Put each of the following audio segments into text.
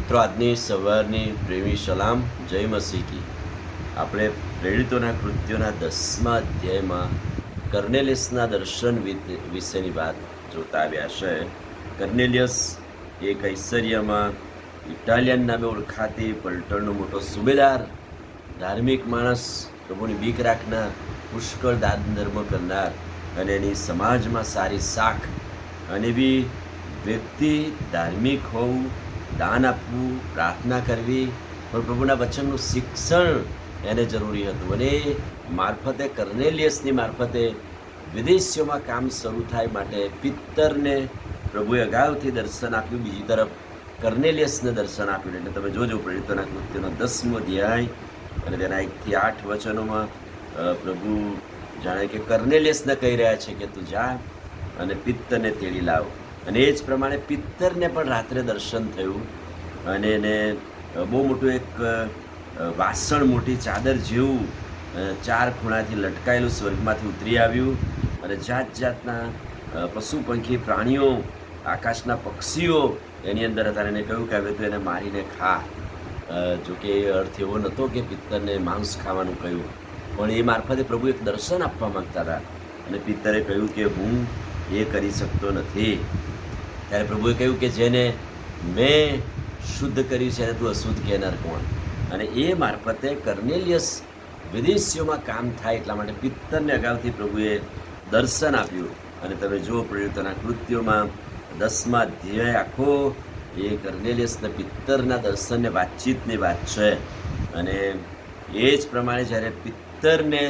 મિત્રો, આજની સવારની પ્રેમી સલામ, જય મસીહ કી. આપણે પ્રેરિતોના કૃત્યોના 10મા અધ્યાયમાં કર્નેલિયસના દર્શન વિશેની વાત જોતા આવ્યા છે. કર્નેલિયસ એ કૈસરિયામાં ઇટાલિયન નામે ઓળખાતી પલટણનો મોટો સુબેદાર, ધાર્મિક માણસ, પ્રભુની બીક રાખનાર, પુષ્કળ દાન ધર્મ કરનાર અને એની સમાજમાં સારી શાખ અને એવી વ્યક્તિ, ધાર્મિક હોવું, દાન આપવું, પ્રાર્થના કરવી, પણ પ્રભુના વચનનું શિક્ષણ એને જરૂરી હતું. અને એ મારફતે, કર્નેલિયસની મારફતે વિદેશીઓમાં કામ શરૂ થાય માટે પિત્તરને પ્રભુએ અગાઉથી દર્શન આપ્યું, બીજી તરફ કર્નેલિયસને દર્શન આપ્યું. એટલે તમે જોજો પ્રેરિતોના કૃત્યોનો 10મો અધ્યાય અને તેના 1 થી 8 વચનોમાં પ્રભુ જાણે કે કર્નેલિયસને કહી રહ્યા છે કે તું જા અને પિત્તરને તેડી લાવ. અને એ જ પ્રમાણે પિત્તરને પણ રાત્રે દર્શન થયું અને એને બહુ મોટું એક વાસણ, મોટી ચાદર જેવું 4 ખૂણાથી લટકાયેલું સ્વર્ગમાંથી ઉતરી આવ્યું અને જાત જાતના પશુ પંખી, પ્રાણીઓ, આકાશના પક્ષીઓ એની અંદર હતા. એને કહ્યું કે હવે તું એને મારીને ખા. જોકે એ અર્થ એવો નહોતો કે પિત્તરને માંસ ખાવાનું કહ્યું, પણ એ મારફતે પ્રભુ એક દર્શન આપવા માંગતા હતા. અને પિત્તરે કહ્યું કે હું એ કરી શકતો નથી. ત્યારે પ્રભુએ કહ્યું કે જેને મેં શુદ્ધ કર્યું છે એને તું અશુદ્ધ કહેનાર કોણ? અને એ મારફતે કર્નેલિયસ વિદેશીઓમાં કામ થાય એટલા માટે પિત્તરને અગાઉથી પ્રભુએ દર્શન આપ્યું. અને તમે જુઓ પ્રેરિતોના કૃત્યોમાં 10મા અધ્યાય આખો એ કર્નેલિયસને પિત્તરના દર્શનને વાતચીતની વાત છે. અને એ જ પ્રમાણે જ્યારે પિત્તરને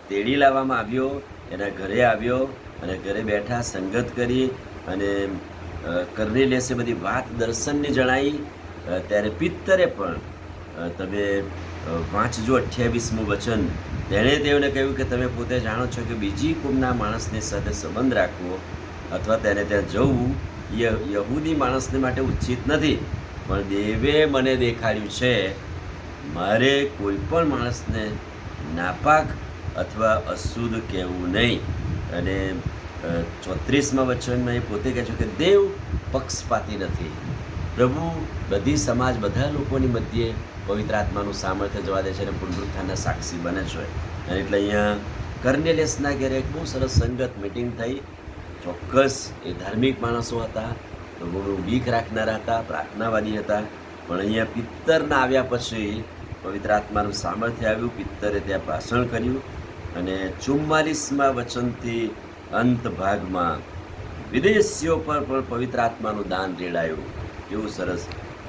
તેડી લાવવામાં આવ્યો, એના ઘરે આવ્યો અને ઘરે બેઠા સંગત કરી અને કર્નેલિયસે બધી વાત દર્શનની જણાવી, ત્યારે પિત્તરે પણ, તમે વાંચજો 28મું વચન, તેણે તેઓને કહ્યું કે તમે પોતે જાણો છો કે બીજી કુળના માણસની સાથે સંબંધ રાખવો અથવા તેને ત્યાં જવું યહૂદી માણસને માટે ઉચિત નથી, પણ દેવે મને દેખાડ્યું છે મારે કોઈ પણ માણસને નાપાક અથવા અશુદ્ધ કહેવું નહીં. અને 34મા વચનમાં એ પોતે કહે છે કે દેવ પક્ષપાતી નથી. પ્રભુ બધી સમાજ, બધા લોકોની મધ્યે પવિત્ર આત્માનું સામર્થ્ય જવા દે છે અને પુનરુત્થાનના સાક્ષી બને છે. અને એટલે અહીંયા કર્નેલિયસના ઘરે એક બહુ સરસ સંગત મિટિંગ થઈ. ચોક્કસ એ ધાર્મિક માણસો હતા, પ્રભુનું બીક રાખનારા હતા, પ્રાર્થનાવાદી હતા. પણ અહીંયા પિત્તરના આવ્યા પછી પવિત્ર આત્માનું સામર્થ્ય આવ્યું. પિત્તરે ત્યાં ભાષણ કર્યું અને 44મા વચનથી અંત ભાગમાં વિદેશીઓ પર પણ પવિત્ર આત્માનું દાન રેડાયું. કેવું સરસ!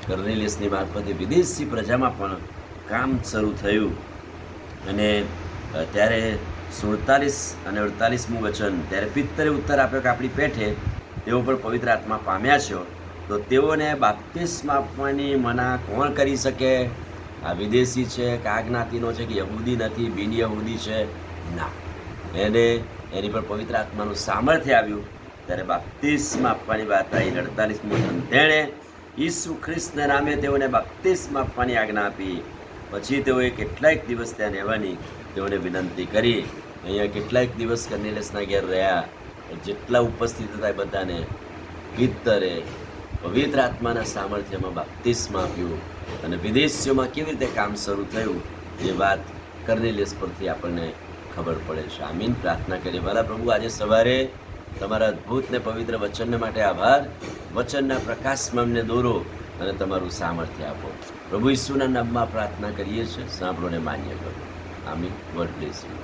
કર્નેલિયસની મારફતે વિદેશી પ્રજામાં પણ કામ શરૂ થયું. અને ત્યારે 47 અને 48મું વચન, ત્યારે પિત્તરે ઉત્તર આપ્યો કે આપણી પેઠે તેઓ પણ પવિત્ર આત્મા પામ્યા છે, તો તેઓને બાપ્તિસ્મા આપવાની મના કોણ કરી શકે? આ વિદેશી છે કે આ જ્ઞાતિનો છે કે યહૂદી નથી, બિન યહૂદી છે? ના, એને એની પર પવિત્ર આત્માનું સામર્થ્ય આવ્યું ત્યારે બાપ્તિસ્મા આપવાની વાત આવી. 48મું વચન, તેણે ઈસુ ખ્રિસ્તના નામે તેઓને બાપ્તિસ્મા આપવાની આજ્ઞા આપી. પછી તેઓએ કેટલાક દિવસ ત્યાં રહેવાની તેઓને વિનંતી કરી. અહીંયા કેટલાક દિવસ કર્નેલિયસના ઘેર રહ્યા. જેટલા ઉપસ્થિત હતા એ બધાને પિત્તરે પવિત્ર આત્માના સામર્થ્યમાં બાપ્તિસ્મા આપ્યું. અને વિદેશીઓમાં કેવી રીતે કામ શરૂ થયું એ વાત કર્નેલિયસ પરથી આપણને ખબર પડે છે. આમીન. પ્રાર્થના કરીએ. વાલા પ્રભુ, આજે સવારે તમારા અદ્ભુત ને પવિત્ર વચનને માટે આભાર. વચનના પ્રકાશમાં અમને દોરો અને તમારું સામર્થ્ય આપો. પ્રભુ ઈસુના નામમાં પ્રાર્થના કરીએ છીએ. સાંભળો ને માન્ય કરો. આમીન. God bless you.